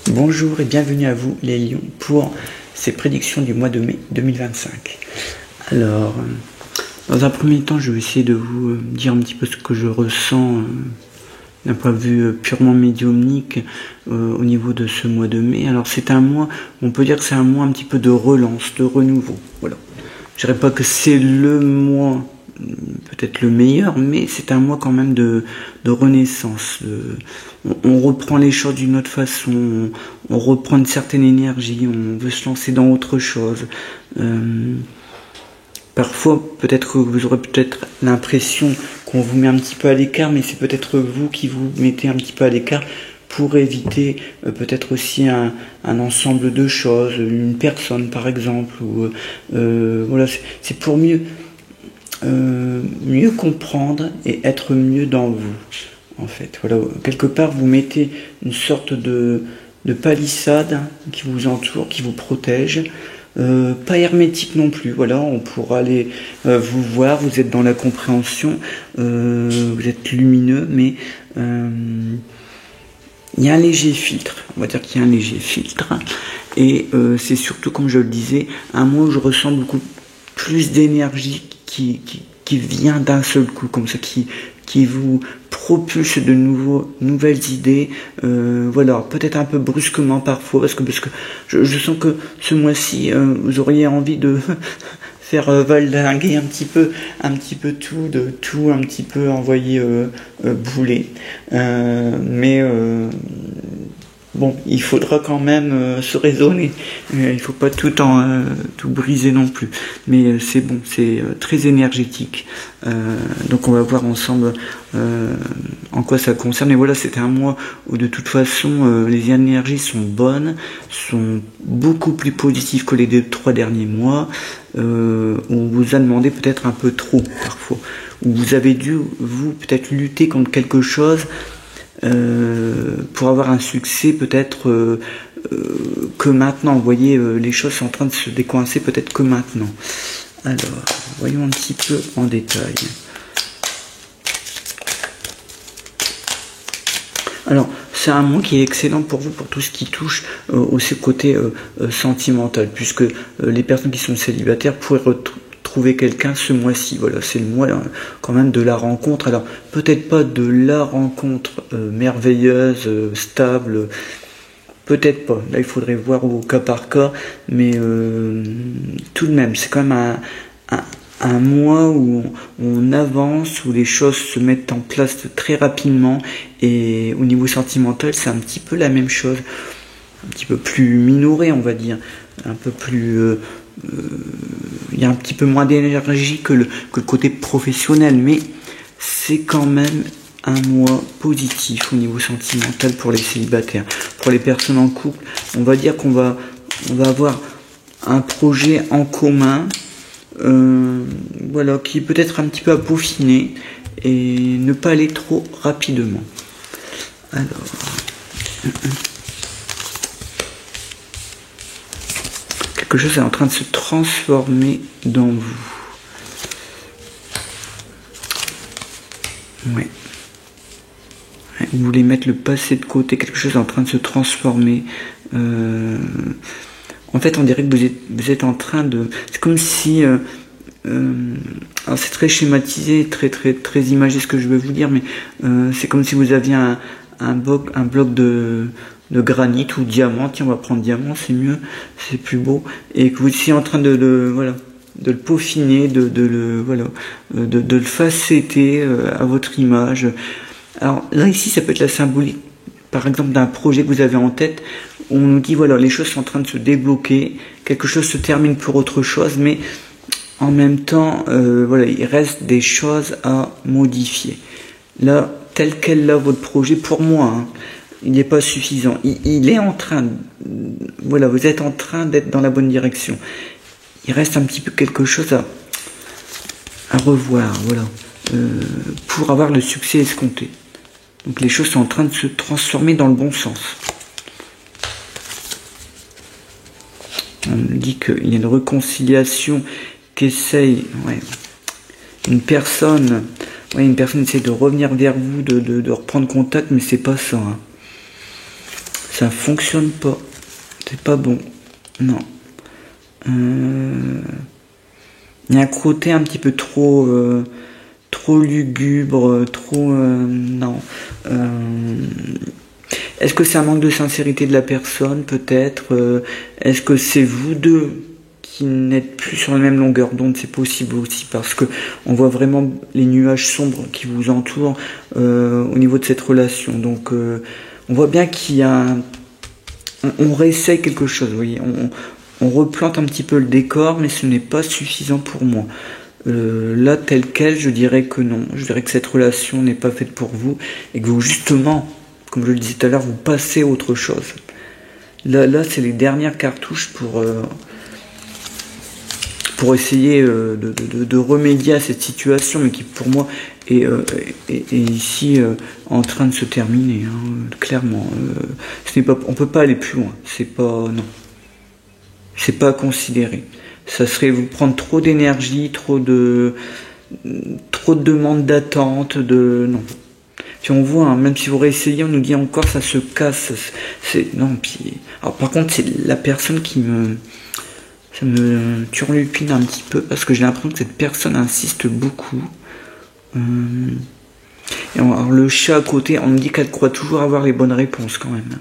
Bonjour et bienvenue à vous les lions pour ces prédictions du mois de mai 2025. Alors, dans un premier temps, je vais essayer de vous dire un petit peu ce que je ressens d'un point de vue purement médiumnique au niveau de ce mois de mai. Alors c'est un mois, on peut dire que c'est un mois un petit peu de relance, de renouveau. Voilà. Je dirais pas que c'est le mois peut-être le meilleur, mais c'est un mois quand même de renaissance. On reprend les choses d'une autre façon, on reprend une certaine énergie, on veut se lancer dans autre chose. Parfois, peut-être que vous aurez peut-être l'impression qu'on vous met un petit peu à l'écart, mais c'est peut-être vous qui vous mettez un petit peu à l'écart pour éviter peut-être aussi un ensemble de choses, une personne par exemple, ou voilà, c'est pour mieux comprendre et être mieux dans vous, en fait. Voilà, quelque part, vous mettez une sorte de palissade qui vous entoure, qui vous protège. Pas hermétique non plus, voilà, on pourra aller vous voir, vous êtes dans la compréhension, vous êtes lumineux, mais il y a un léger filtre, on va dire qu'il y a un léger filtre, et c'est surtout, comme je le disais, un mois où je ressens beaucoup plus d'énergie qui vient d'un seul coup, comme ça, qui vous propulse de nouvelles idées, voilà, peut-être un peu brusquement parfois, parce que je sens que ce mois-ci, vous auriez envie de faire valdinguer un petit peu tout, un petit peu envoyer bouler, mais bon, il faudra quand même se raisonner. Il faut pas tout briser non plus. Mais c'est bon, c'est très énergétique. Donc on va voir ensemble en quoi ça concerne. Et voilà, c'était un mois où de toute façon les énergies sont bonnes, sont beaucoup plus positives que les 2-3 derniers mois. On vous a demandé peut-être un peu trop parfois. Où vous avez dû, vous, peut-être lutter contre quelque chose pour avoir un succès peut-être que maintenant. Vous voyez, les choses sont en train de se décoincer peut-être que maintenant. Alors, voyons un petit peu en détail. Alors, c'est un mois qui est excellent pour vous, pour tout ce qui touche aussi côté sentimental, puisque les personnes qui sont célibataires pourraient trouver quelqu'un ce mois-ci. Voilà, c'est le mois quand même de la rencontre. Alors peut-être pas de la rencontre merveilleuse, stable, peut-être pas. Là, il faudrait voir au cas par cas, mais tout de même, c'est quand même un mois où on avance, où les choses se mettent en place très rapidement, et au niveau sentimental, c'est un petit peu la même chose, un petit peu plus minoré, on va dire, un peu plus il y a un petit peu moins d'énergie que le côté professionnel, mais c'est quand même un mois positif au niveau sentimental pour les célibataires. Pour les personnes en couple, on va dire qu'on va avoir un projet en commun, voilà, qui est peut-être un petit peu à peaufiner et ne pas aller trop rapidement. Alors, quelque chose est en train de se transformer dans vous. Ouais. Vous voulez mettre le passé de côté, quelque chose est en train de se transformer. En fait, on dirait que vous êtes en train de... C'est comme si... alors c'est très schématisé, très imagé ce que je veux vous dire, mais c'est comme si vous aviez un bloc de granit ou diamant. Tiens, on va prendre diamant, c'est mieux, c'est plus beau, et que vous étiez en train de le peaufiner, de le facéter à votre image. Alors là, ici, ça peut être la symbolique, par exemple, d'un projet que vous avez en tête. On nous dit, voilà, les choses sont en train de se débloquer, quelque chose se termine pour autre chose, mais en même temps, voilà, il reste des choses à modifier. Là, tel quel là, votre projet, pour moi, hein, il n'est pas suffisant. Il est en train, voilà, vous êtes en train d'être dans la bonne direction. Il reste un petit peu quelque chose à revoir, voilà, pour avoir le succès escompté. Donc les choses sont en train de se transformer dans le bon sens. On dit qu'il y a une réconciliation qu'essaye, ouais, une personne essaie de revenir vers vous, de reprendre contact, mais c'est pas ça. Hein. ça fonctionne pas. C'est pas bon. Non. Il y a un côté un petit peu trop lugubre, trop... non. Est-ce que c'est un manque de sincérité de la personne, peut-être? Est-ce que c'est vous deux qui n'êtes plus sur la même longueur d'onde? C'est possible aussi, parce que on voit vraiment les nuages sombres qui vous entourent au niveau de cette relation. Donc, on voit bien qu'il y a... On réessaye quelque chose, vous voyez. On replante un petit peu le décor, mais ce n'est pas suffisant pour moi. Là, tel quel, je dirais que non. Je dirais que cette relation n'est pas faite pour vous et que vous, justement, comme je le disais tout à l'heure, vous passez à autre chose. Là, c'est les dernières cartouches pour essayer de remédier à cette situation, mais qui, pour moi, est ici en train de se terminer, hein, clairement. On peut pas aller plus loin. C'est pas... Non. C'est pas à considérer. Ça serait vous prendre trop d'énergie, trop de demandes d'attente, non. Puis on voit, hein, même si vous réessayez, on nous dit encore ça se casse. Non, puis... Alors par contre, c'est la personne ça me turlupine un petit peu, parce que j'ai l'impression que cette personne insiste beaucoup. Et alors le chat à côté, on me dit qu'elle croit toujours avoir les bonnes réponses quand même.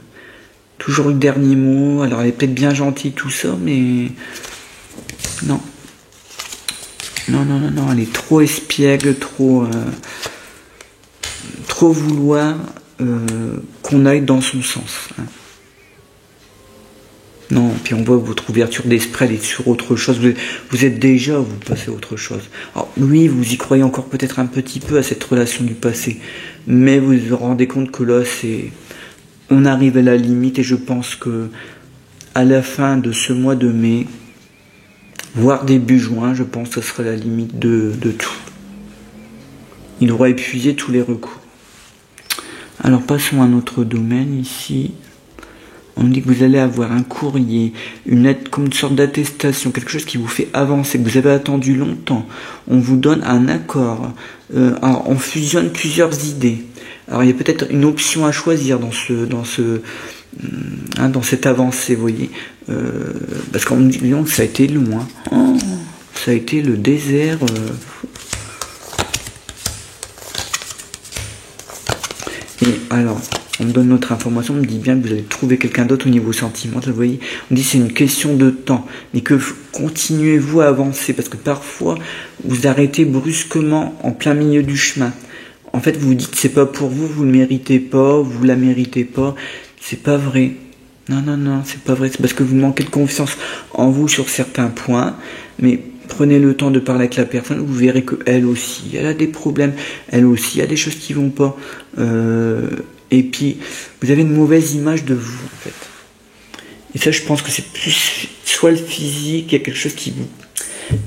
Toujours le dernier mot. Alors elle est peut-être bien gentille, tout ça, mais non. Non, elle est trop espiègle, trop vouloir qu'on aille dans son sens. Hein. Non, puis on voit votre ouverture d'esprit, elle est sur autre chose. Vous êtes déjà, vous passez à autre chose. Alors lui, vous y croyez encore peut-être un petit peu à cette relation du passé, mais vous vous rendez compte que là, on arrive à la limite, et je pense que à la fin de ce mois de mai, voire début juin, je pense que ce sera la limite de tout. Il aura épuisé tous les recours. Alors passons à un autre domaine ici. On dit que vous allez avoir un courrier, une lettre comme une sorte d'attestation, quelque chose qui vous fait avancer, que vous avez attendu longtemps. On vous donne un accord. Alors on fusionne plusieurs idées. Alors il y a peut-être une option à choisir dans cette avancée, vous voyez. Parce qu'on me dit que ça a été loin. Oh, ça a été le désert. Et alors, on me donne notre information, on me dit bien que vous allez trouver quelqu'un d'autre au niveau sentimental, vous voyez. On dit que c'est une question de temps, mais que continuez-vous à avancer, parce que parfois, vous arrêtez brusquement en plein milieu du chemin. En fait, vous vous dites, c'est pas pour vous, vous ne méritez pas, vous la méritez pas. C'est pas vrai. Non, c'est pas vrai. C'est parce que vous manquez de confiance en vous sur certains points, mais prenez le temps de parler avec la personne, vous verrez qu'elle aussi, elle a des problèmes, elle aussi, il y a des choses qui vont pas. Et puis, vous avez une mauvaise image de vous, en fait. Et ça, je pense que c'est plus soit le physique, il y a quelque chose qui vous...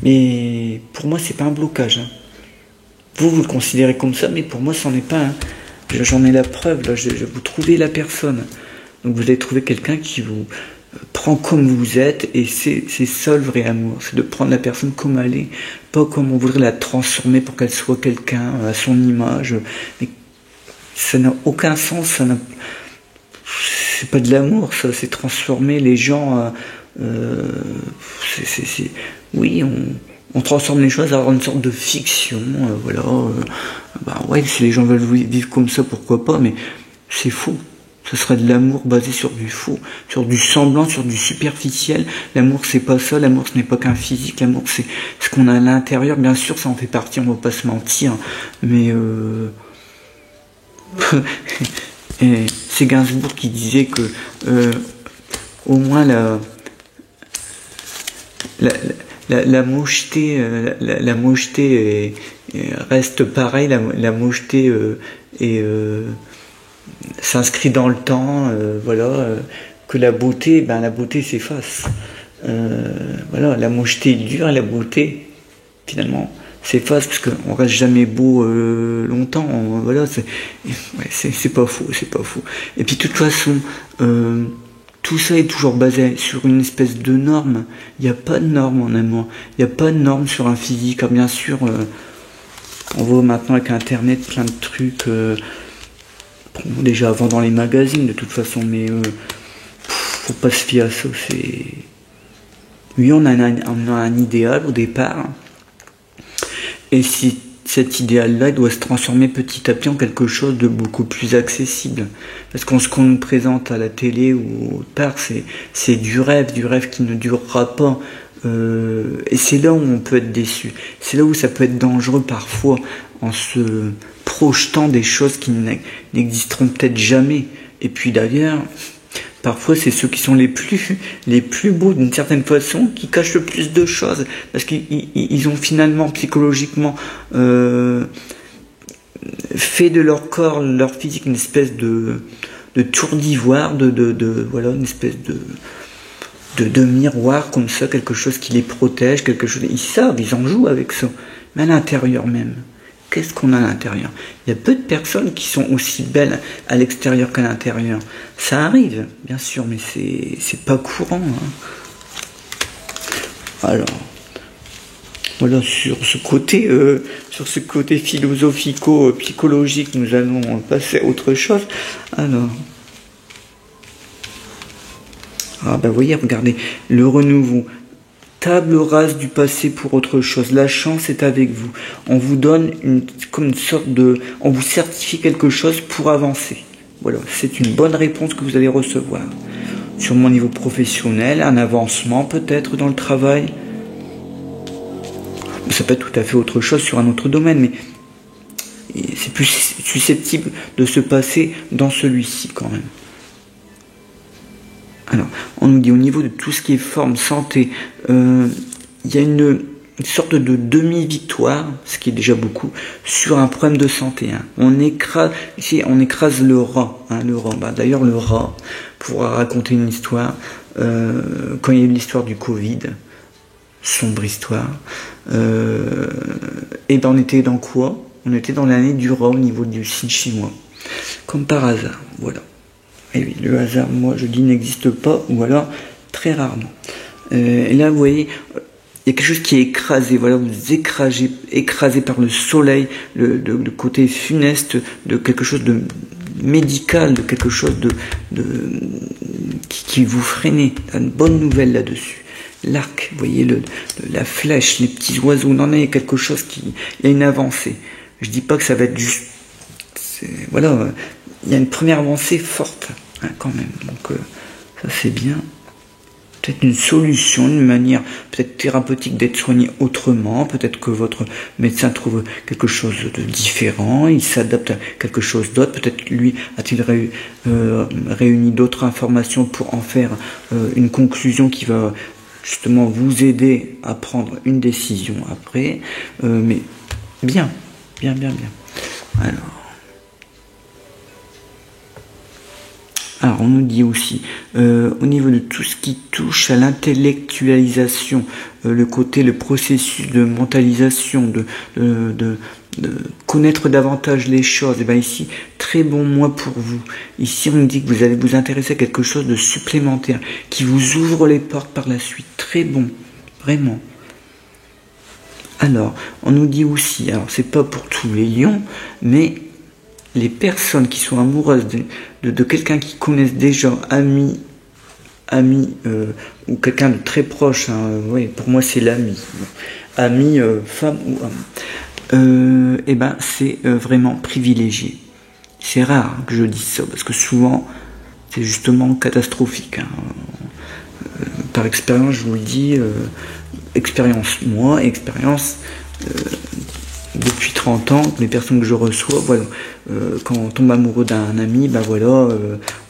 Mais pour moi, c'est pas un blocage. Hein. Vous le considérez comme ça, mais pour moi, c'en est pas un. J'en ai la preuve, là, vous trouvez la personne. Donc vous allez trouver quelqu'un qui vous prend comme vous êtes, et c'est ça le vrai amour, c'est de prendre la personne comme elle est, pas comme on voudrait la transformer pour qu'elle soit quelqu'un à son image. Mais ça n'a aucun sens, c'est pas de l'amour, ça, c'est transformer les gens. Oui, on transforme les choses à avoir une sorte de fiction, voilà. Ouais, si les gens veulent vivre comme ça, pourquoi pas, mais c'est faux. Ce serait de l'amour basé sur du faux, sur du semblant, sur du superficiel. L'amour, c'est pas ça. L'amour, ce n'est pas qu'un physique. L'amour, c'est ce qu'on a à l'intérieur. Bien sûr, ça en fait partie, on va pas se mentir. Mais et c'est Gainsbourg qui disait que au moins la mocheté, la mocheté reste pareille. La mocheté s'inscrit dans le temps, que la beauté s'efface. Voilà, la mocheté dure et la beauté, finalement, s'efface, parce qu'on reste jamais beau longtemps. Voilà, c'est pas faux, c'est pas faux. Et puis de toute façon, tout ça est toujours basé sur une espèce de norme. Il n'y a pas de norme en amour. Il n'y a pas de norme sur un physique. Alors, bien sûr, on voit maintenant avec Internet plein de trucs. Déjà avant dans les magazines de toute façon, mais faut pas se fier à ça. Oui, on a un idéal au départ, et si cet idéal-là doit se transformer petit à petit en quelque chose de beaucoup plus accessible. Parce que ce qu'on nous présente à la télé ou autre part, c'est du rêve qui ne durera pas. Et c'est là où on peut être déçu. C'est là où ça peut être dangereux parfois, en se projetant des choses qui n'existeront peut-être jamais. Et puis d'ailleurs, parfois c'est ceux qui sont les plus beaux d'une certaine façon, qui cachent le plus de choses, parce qu'ils ont finalement psychologiquement fait de leur corps, leur physique, une espèce de tour d'ivoire, voilà, une espèce de miroir comme ça, quelque chose qui les protège, quelque chose. Ils savent, ils en jouent avec ça. Mais à l'intérieur même, qu'est-ce qu'on a à l'intérieur? Il y a peu de personnes qui sont aussi belles à l'extérieur qu'à l'intérieur. Ça arrive, bien sûr, mais c'est pas courant. Hein. Alors, voilà, sur ce côté philosophico-psychologique, nous allons passer à autre chose. Alors, vous voyez, regardez, le renouveau. Table rase du passé pour autre chose. La chance est avec vous. On vous donne on vous certifie quelque chose pour avancer. Voilà, c'est une bonne réponse que vous allez recevoir. Sur mon niveau professionnel, un avancement peut-être dans le travail. Ça peut être tout à fait autre chose sur un autre domaine, mais c'est plus susceptible de se passer dans celui-ci quand même. Alors, on nous dit au niveau de tout ce qui est forme, santé, il y a une sorte de demi-victoire, ce qui est déjà beaucoup, sur un problème de santé. Hein. On écrase le rat. Hein, d'ailleurs, le rat pourra raconter une histoire. Quand il y a eu l'histoire du Covid, sombre histoire, et on était dans quoi? On était dans l'année du rat au niveau du signe chinois. Comme par hasard, voilà. Et oui, le hasard, moi je dis, n'existe pas, ou alors très rarement. Et là, vous voyez, il y a quelque chose qui est écrasé, voilà, vous écrasé par le soleil, le côté funeste de quelque chose de médical, de quelque chose qui vous freinait. Une bonne nouvelle là-dessus. L'arc, vous voyez, la flèche, les petits oiseaux, on en a quelque chose il y a une avancée. Je dis pas que ça va être juste, voilà, il y a une première avancée forte, hein, quand même. Donc ça c'est bien. Peut-être une solution, une manière peut-être thérapeutique d'être soigné autrement. Peut-être que votre médecin trouve quelque chose de différent. Il s'adapte à quelque chose d'autre. Peut-être lui a-t-il réuni d'autres informations pour en faire une conclusion qui va justement vous aider à prendre une décision après. Mais bien. Alors, on nous dit aussi, au niveau de tout ce qui touche à l'intellectualisation, le processus de mentalisation, de connaître davantage les choses, et bien ici, très bon mois pour vous. Ici, on nous dit que vous allez vous intéresser à quelque chose de supplémentaire, qui vous ouvre les portes par la suite. Très bon, vraiment. Alors, on nous dit aussi, alors c'est pas pour tous les lions, mais les personnes qui sont amoureuses de quelqu'un qui connaissent déjà, ami ou quelqu'un de très proche, hein, oui, pour moi c'est l'ami, ami, femme ou homme, et ben c'est vraiment privilégié. C'est rare que je dise ça, parce que souvent c'est justement catastrophique. Hein. Par expérience, je vous le dis, expérience depuis 30 ans, les personnes que je reçois, voilà, quand on tombe amoureux d'un ami,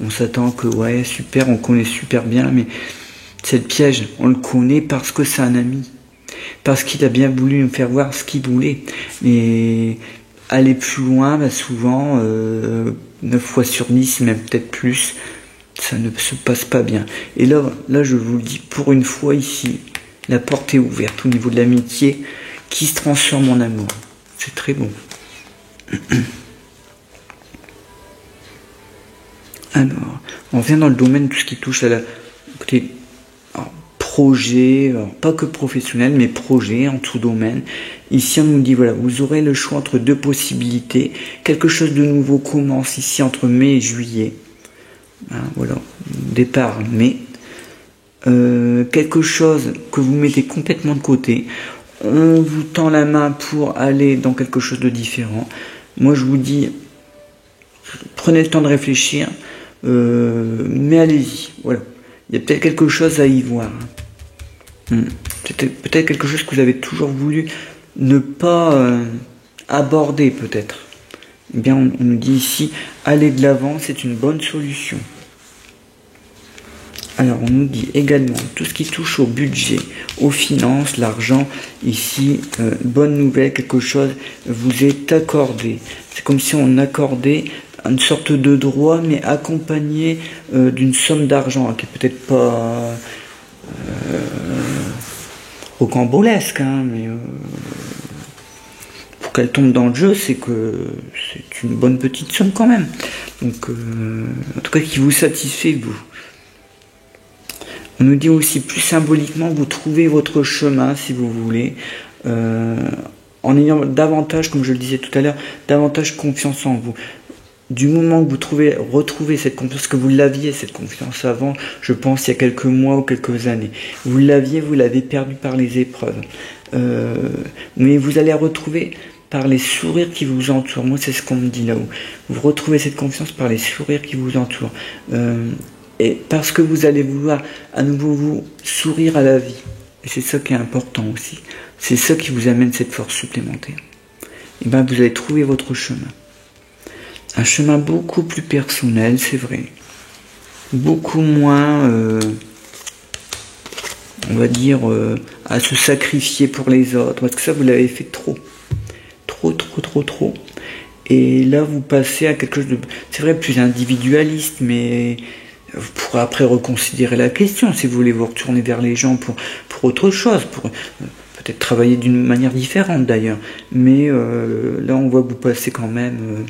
on s'attend que ouais, super, on connaît super bien, mais c'est le piège, on le connaît parce que c'est un ami, parce qu'il a bien voulu nous faire voir ce qu'il voulait, et aller plus loin, souvent, 9 fois sur 10, même peut-être plus, ça ne se passe pas bien. Et là, je vous le dis, pour une fois ici, la porte est ouverte au niveau de l'amitié qui se transforme en amour. C'est très bon. Alors, on vient dans le domaine de tout ce qui touche à la projet, alors pas que professionnel, mais projet en tout domaine. Ici, on nous dit, voilà, vous aurez le choix entre deux possibilités. Quelque chose de nouveau commence ici entre mai et juillet. Hein, voilà, départ, mais quelque chose que vous mettez complètement de côté, on vous tend la main pour aller dans quelque chose de différent. Moi je vous dis, prenez le temps de réfléchir, mais allez-y, voilà. Il y a peut-être quelque chose à y voir. Peut-être quelque chose que vous avez toujours voulu ne pas aborder peut-être. Eh bien, on nous dit ici, aller de l'avant, c'est une bonne solution. Alors, on nous dit également, tout ce qui touche au budget, aux finances, l'argent, ici, bonne nouvelle, quelque chose vous est accordé. C'est comme si on accordait une sorte de droit, mais accompagné d'une somme d'argent, qui est peut-être pas rocambolesque, hein, mais pour qu'elle tombe dans le jeu, c'est que c'est une bonne petite somme quand même. Donc, en tout cas, qui vous satisfait, vous. On nous dit aussi, plus symboliquement, vous trouvez votre chemin, si vous voulez, en ayant davantage, comme je le disais tout à l'heure, davantage confiance en vous. Du moment que vous retrouvez cette confiance, que vous l'aviez, cette confiance avant, je pense, il y a quelques mois ou quelques années, vous l'aviez, vous l'avez perdu par les épreuves. Mais vous allez retrouver par les sourires qui vous entourent. Moi, c'est ce qu'on me dit là-haut. Vous retrouvez cette confiance par les sourires qui vous entourent. Et parce que vous allez vouloir à nouveau vous sourire à la vie. Et c'est ça qui est important aussi. C'est ça qui vous amène cette force supplémentaire. Et bien, vous allez trouver votre chemin. Un chemin beaucoup plus personnel, c'est vrai. Beaucoup moins, on va dire, à se sacrifier pour les autres. Parce que ça, vous l'avez fait trop. Trop. Et là, vous passez à quelque chose de, c'est vrai, plus individualiste, mais vous pourrez après reconsidérer la question si vous voulez vous retourner vers les gens pour autre chose, pour peut-être travailler d'une manière différente d'ailleurs. Mais là, on voit que vous passez quand même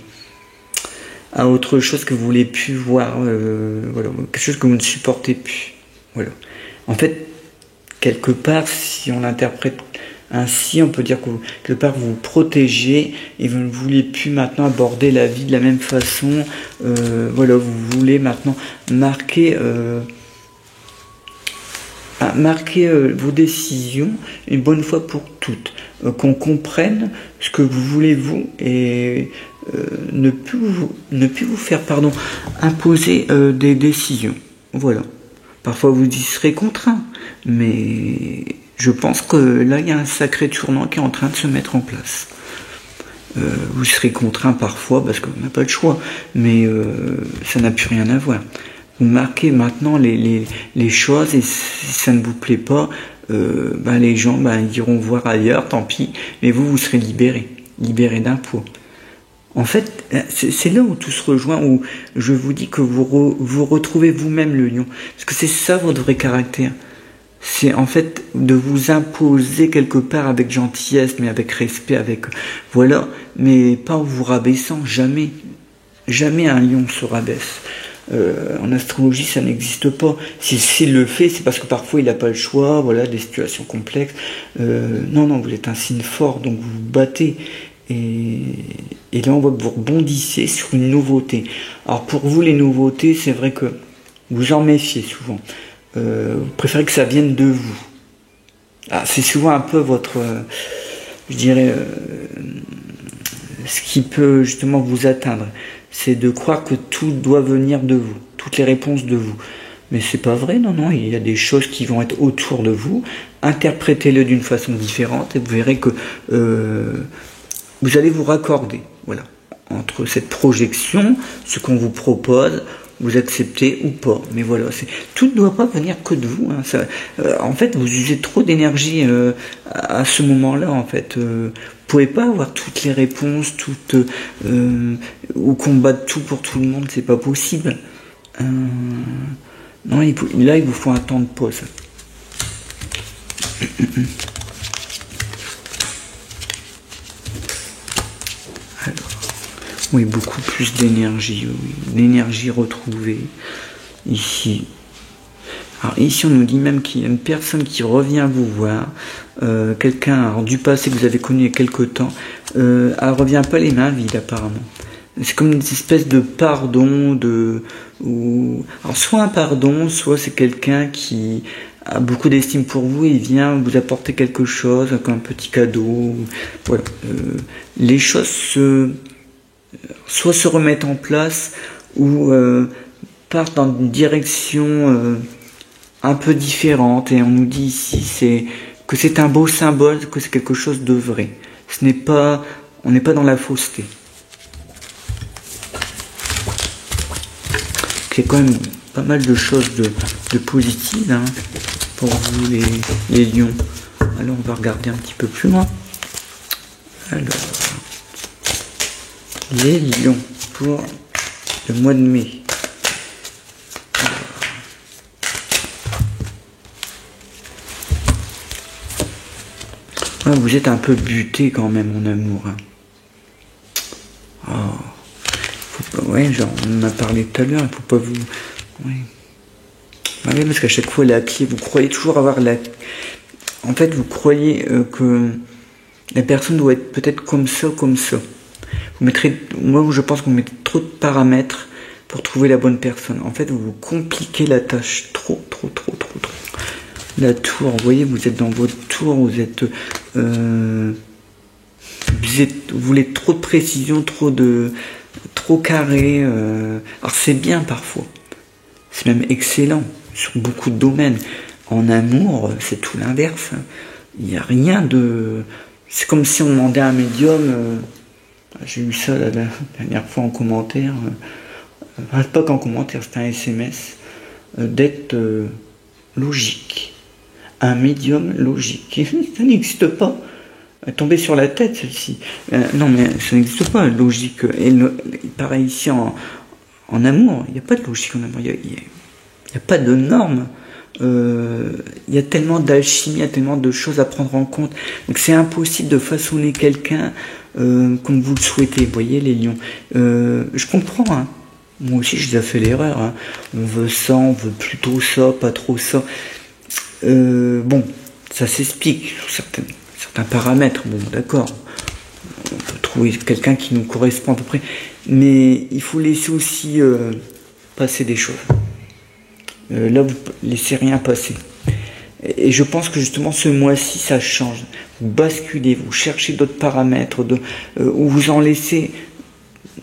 à autre chose que vous voulez plus voir, voilà, quelque chose que vous ne supportez plus. Voilà. En fait, quelque part, si on l'interprète ainsi, on peut dire que quelque part vous vous protégez et vous ne voulez plus maintenant aborder la vie de la même façon. Voilà, vous voulez maintenant marquer vos décisions une bonne fois pour toutes, qu'on comprenne ce que vous voulez vous et ne plus vous faire imposer des décisions. Voilà. Parfois vous y serez contraint, mais je pense que là il y a un sacré tournant qui est en train de se mettre en place. Vous serez contraint parfois parce qu'on n'a pas le choix, mais ça n'a plus rien à voir. Vous marquez maintenant les choses et si ça ne vous plaît pas, les gens ils iront voir ailleurs, tant pis, mais vous serez libéré d'un poids. En fait, c'est là où tout se rejoint, où je vous dis que vous retrouvez vous-même le lion. Parce que c'est ça votre vrai caractère. C'est en fait de vous imposer quelque part avec gentillesse, mais avec respect, voilà, mais pas en vous rabaissant, jamais. Jamais un lion se rabaisse. En astrologie, ça n'existe pas. S'il le fait, c'est parce que parfois il n'a pas le choix, voilà, des situations complexes. Non, vous êtes un signe fort, donc vous vous battez. Et là, on voit que vous rebondissez sur une nouveauté. Alors pour vous, les nouveautés, c'est vrai que vous en méfiez souvent. Vous préférez que ça vienne de vous. C'est souvent un peu votre, je dirais, ce qui peut justement vous atteindre. C'est de croire que tout doit venir de vous, toutes les réponses de vous. Mais c'est pas vrai, non, il y a des choses qui vont être autour de vous. Interprétez-le d'une façon différente et vous verrez que vous allez vous raccorder, voilà, entre cette projection, ce qu'on vous propose, vous acceptez ou pas. Mais voilà, tout ne doit pas venir que de vous. En fait, vous usez trop d'énergie à ce moment-là. En fait, vous pouvez pas avoir toutes les réponses, ou combattre tout pour tout le monde. C'est pas possible. Non, là, il vous faut un temps de pause. Oui, beaucoup plus d'énergie, l'énergie retrouvée ici. Alors ici, on nous dit même qu'il y a une personne qui revient vous voir, quelqu'un du passé que vous avez connu il y a quelque temps, elle revient pas les mains vides apparemment. c'est comme une espèce de pardon, alors soit un pardon, soit c'est quelqu'un qui a beaucoup d'estime pour vous et il vient vous apporter quelque chose, comme un petit cadeau. Voilà. Les choses soit se remettent en place ou partent dans une direction un peu différente, et on nous dit ici que c'est un beau symbole, que c'est quelque chose de vrai. On n'est pas dans la fausseté. Il y a quand même pas mal de choses de positives hein, pour vous les lions. Alors on va regarder un petit peu plus loin. Alors, les lions pour le mois de mai. Alors, vous êtes un peu buté quand même en amour. Hein. Oh. Ouais, genre, on en a parlé tout à l'heure, il faut pas vous... Ouais. Ouais, parce qu'à chaque fois, la clé, vous croyez toujours avoir la... En fait, vous croyez que la personne doit être peut-être comme ça, comme ça. Vous mettrez... Moi, je pense que vous mettez trop de paramètres pour trouver la bonne personne. En fait, vous compliquez la tâche trop. La tour, vous voyez, vous êtes dans votre tour, vous voulez trop de précision, trop carré. Alors c'est bien parfois, c'est même excellent sur beaucoup de domaines. En amour, c'est tout l'inverse. Il n'y a rien de... C'est comme si on demandait à un médium, j'ai eu ça la dernière fois en commentaire, pas qu'en commentaire, c'était un SMS, d'être logique. Un médium logique. Ça n'existe pas. Tomber sur la tête, celle-ci. Non, mais ça n'existe pas, logique. Et pareil ici en amour, il n'y a pas de logique en amour. Il n'y a pas de normes. Il y a tellement d'alchimie, il y a tellement de choses à prendre en compte. Donc c'est impossible de façonner quelqu'un comme vous le souhaitez. Vous voyez, les lions. Je comprends, hein. Moi aussi, j'ai déjà fait l'erreur. Hein. On veut ça, on veut plutôt ça, pas trop ça. Bon, ça s'explique sur certains paramètres, bon d'accord, on peut trouver quelqu'un qui nous correspond à peu près, mais il faut laisser aussi passer des choses. Là, vous laissez rien passer. Et je pense que justement ce mois-ci, ça change. Vous basculez, vous cherchez d'autres paramètres, ou vous en laissez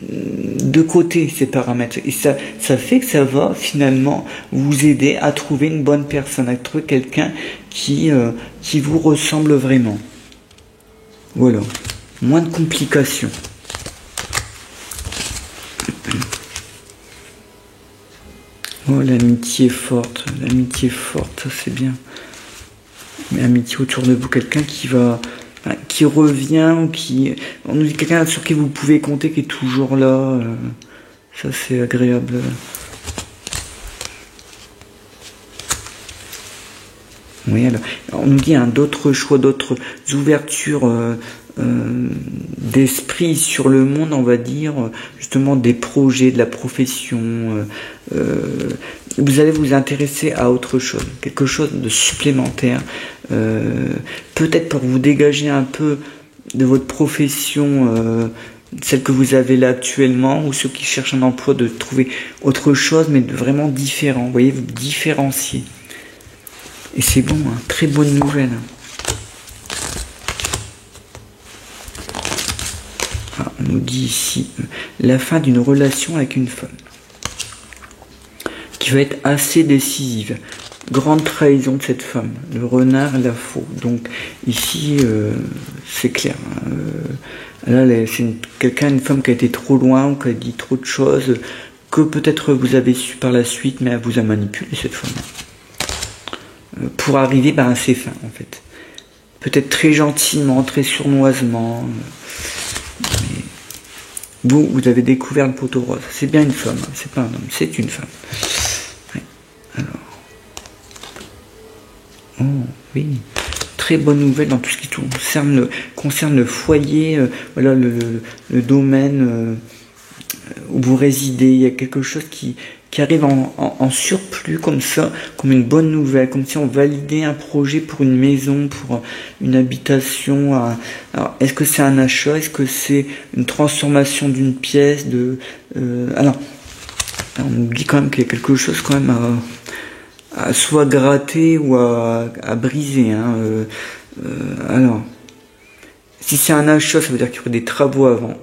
de côté ces paramètres, et ça fait que ça va finalement vous aider à trouver une bonne personne, à trouver quelqu'un qui vous ressemble vraiment. Voilà, moins de complications. Oh, l'amitié forte, ça c'est bien. Mais amitié autour de vous, quelqu'un qui revient, ou on nous dit quelqu'un sur qui vous pouvez compter, qui est toujours là, ça c'est agréable. Oui, alors, on nous dit d'autres choix, d'autres ouvertures d'esprit sur le monde, on va dire, justement des projets, de la profession. Vous allez vous intéresser à autre chose, quelque chose de supplémentaire, peut-être pour vous dégager un peu de votre profession, celle que vous avez là actuellement, ou ceux qui cherchent un emploi, de trouver autre chose, mais de vraiment différent. Vous voyez, vous différenciez. Et c'est bon, hein, très bonne nouvelle. Ah, on nous dit ici la fin d'une relation avec une femme qui va être assez décisive. Grande trahison de cette femme, le renard, la faux. Donc ici, c'est clair. Là, c'est une femme qui a été trop loin, ou qui a dit trop de choses, que peut-être vous avez su par la suite, mais elle vous a manipulé, cette femme. Pour arriver à ses fins, en fait. Peut-être très gentiment, très sournoisement. Mais vous avez découvert le poteau rose. C'est bien une femme, hein. C'est pas un homme, c'est une femme. Ouais. Alors. Oh, oui. Très bonne nouvelle dans tout ce qui concerne le foyer, voilà, le domaine où vous résidez, il y a quelque chose qui arrive en surplus comme ça, comme une bonne nouvelle, comme si on validait un projet pour une maison, pour une habitation. Alors, est-ce que c'est un achat? Est-ce que c'est une transformation d'une pièce alors, on nous dit quand même qu'il y a quelque chose quand même à soit gratter ou à briser. Hein. Alors, si c'est un achat, ça veut dire qu'il y aurait des travaux avant,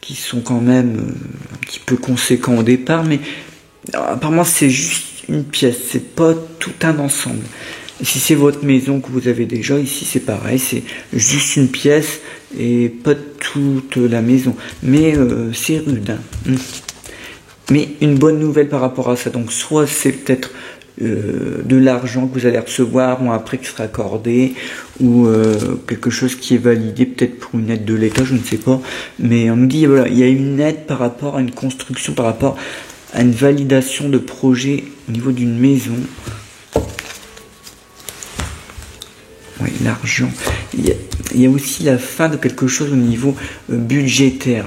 qui sont quand même un petit peu conséquents au départ, mais apparemment c'est juste une pièce, c'est pas tout un ensemble. Et si c'est votre maison que vous avez déjà, ici c'est pareil, c'est juste une pièce et pas toute la maison. Mais c'est rude. Hein. Mais une bonne nouvelle par rapport à ça, donc soit c'est peut-être de l'argent que vous allez recevoir ou un prêt qui sera accordé ou quelque chose qui est validé peut-être pour une aide de l'État, je ne sais pas, mais on nous dit voilà, il y a une aide par rapport à une construction, par rapport à une validation de projet au niveau d'une maison. Oui, l'argent. Il y a aussi la fin de quelque chose au niveau budgétaire.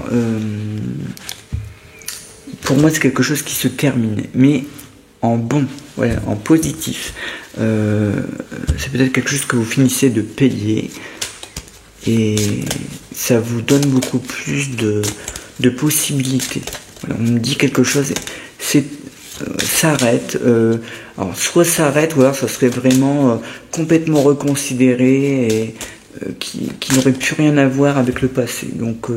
Pour moi, c'est quelque chose qui se termine, mais en bon, voilà, en positif. C'est peut-être quelque chose que vous finissez de payer et ça vous donne beaucoup plus de possibilités. Voilà, on me dit quelque chose, s'arrête. Alors soit s'arrête, ou alors ça serait vraiment complètement reconsidéré et qui n'aurait plus rien à voir avec le passé. Donc,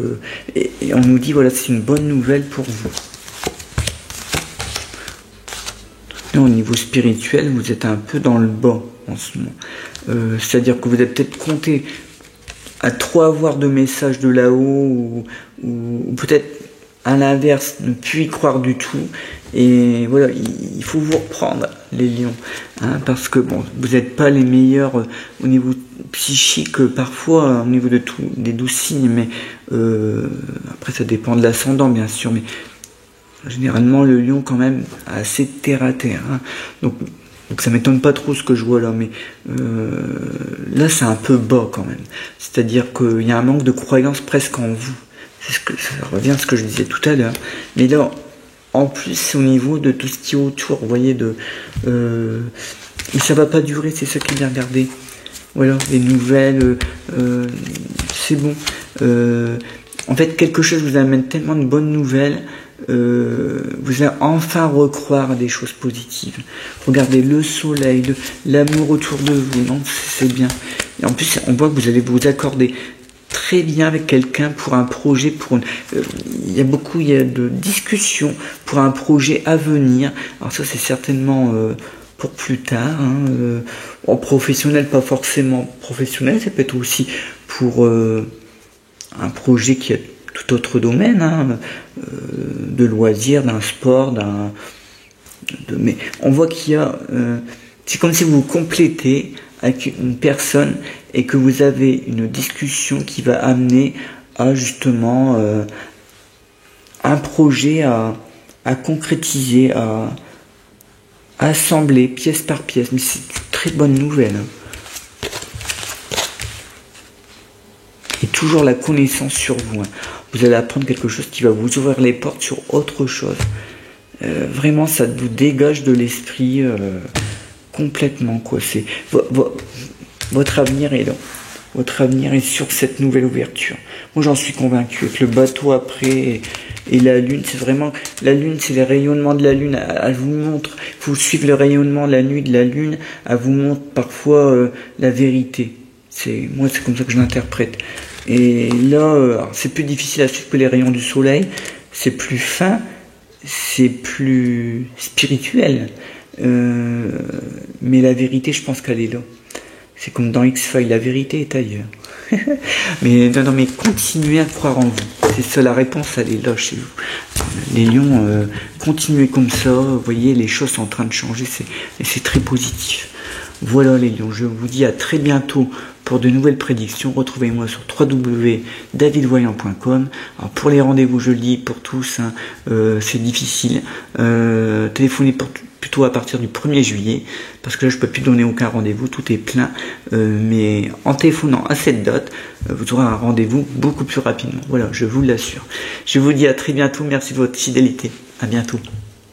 et on nous dit voilà, c'est une bonne nouvelle pour vous. Au niveau spirituel, vous êtes un peu dans le bas en ce moment. C'est-à-dire que vous avez peut-être compté à trop avoir de messages de là-haut ou peut-être à l'inverse, ne plus y croire du tout. Et voilà, il faut vous reprendre, les lions. Hein, parce que bon, vous n'êtes pas les meilleurs au niveau psychique, parfois, au niveau des 12 signes, mais après ça dépend de l'ascendant, bien sûr, mais généralement, le lion, quand même, assez terre à terre. Hein. Donc ça m'étonne pas trop ce que je vois là, mais là, c'est un peu bas quand même. C'est-à-dire qu'il y a un manque de croyance presque en vous. Ça revient à ce que je disais tout à l'heure. Mais là, en plus, c'est au niveau de tout ce qui est autour, vous voyez, mais ça va pas durer, c'est ça qui est bien regardé. Voilà, les nouvelles, c'est bon. En fait, quelque chose vous amène tellement de bonnes nouvelles. Vous allez enfin recroire à des choses positives. Regardez le soleil, l'amour autour de vous, non, c'est bien. Et en plus, on voit que vous allez vous accorder très bien avec quelqu'un pour un projet, il y a de discussions pour un projet à venir. Alors ça, c'est certainement pour plus tard. Hein, en professionnel, pas forcément professionnel, ça peut être aussi pour un projet qui est tout autre domaine, hein, de loisirs, d'un sport, mais on voit qu'il y a, c'est comme si vous vous complétez avec une personne et que vous avez une discussion qui va amener à justement un projet à concrétiser, à assembler pièce par pièce. Mais c'est une très bonne nouvelle. Hein. Et toujours la connaissance sur vous. Hein. Vous allez apprendre quelque chose qui va vous ouvrir les portes sur autre chose. Vraiment, ça vous dégage de l'esprit complètement, quoi. C'est votre avenir est là. Votre avenir est sur cette nouvelle ouverture. Moi, j'en suis convaincu. Avec le bateau après et la lune, c'est vraiment la lune, c'est les rayonnements de la lune. Elle vous montre. Il faut suivre le rayonnement de la nuit de la lune. Elle vous montre parfois la vérité. Moi, c'est comme ça que je l'interprète. Et là, c'est plus difficile à suivre que les rayons du soleil. C'est plus fin, c'est plus spirituel. Mais la vérité, je pense qu'elle est là. C'est comme dans X-Files, la vérité est ailleurs. mais continuez à croire en vous. C'est ça, la réponse, elle est là chez vous. Les lions, continuez comme ça. Vous voyez, les choses sont en train de changer. C'est très positif. Voilà les lions, je vous dis à très bientôt pour de nouvelles prédictions. Retrouvez-moi sur www.davidvoyant.com. Alors pour les rendez-vous, je le dis pour tous, hein, c'est difficile. Téléphonez plutôt à partir du 1er juillet, parce que là je peux plus donner aucun rendez-vous, tout est plein, mais en téléphonant à cette date, vous aurez un rendez-vous beaucoup plus rapidement. Voilà, je vous l'assure. Je vous dis à très bientôt, merci de votre fidélité, à bientôt.